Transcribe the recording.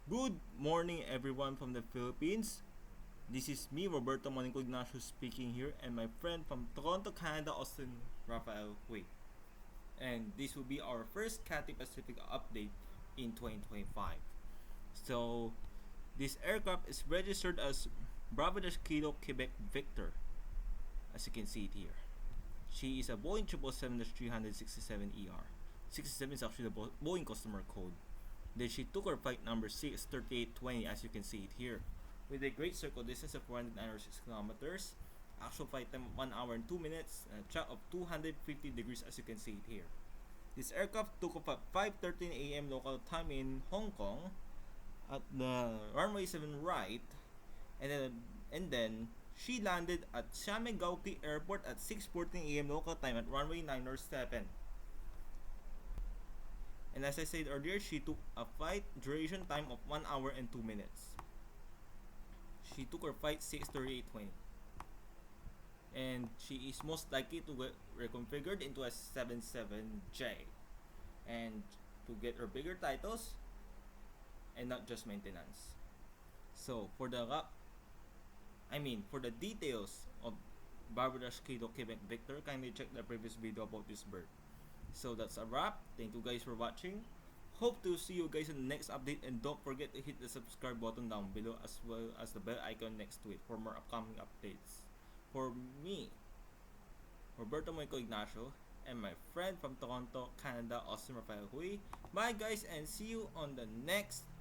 Good morning, everyone from the Philippines. This is me, Roberto Monico Ignacio, speaking here, and my friend from Toronto, Canada, Austin Rafael Hui. And this will be our first CATHAY Pacific update in 2025. So, this aircraft is registered as Bravo Kilo Quebec Victor, as you can see it here. She is a Boeing 777-367ER. 67 is actually the Boeing customer code. Then she took her flight number 63820, as you can see it here, with a great circle distance of 496 kilometers, actual flight time of 1 hour and 2 minutes, and a track of 250 degrees, as you can see it here. This aircraft took off at 5:13 a.m. local time in Hong Kong at the runway 7 right, and then she landed at Xiamen Airport at 6:14 a.m. local time at runway 9 or 7. And as I said earlier, she took a flight duration time of 1 hour and 2 minutes. She took her flight 6:38:20. And she is most likely to get reconfigured into a 77J. And to get her bigger titles and not just maintenance. So for the details of Barbados Kilo Quebec Victor, kindly check the previous video about this bird. So that's a wrap. Thank you guys for watching. Hope to see you guys in the next update, and don't forget to hit the subscribe button down below as well as the bell icon next to it for more upcoming updates. For me, Roberto Moico Ignacio, and my friend from Toronto, Canada, Austin Rafael Hui. Bye guys, and see you on the next update.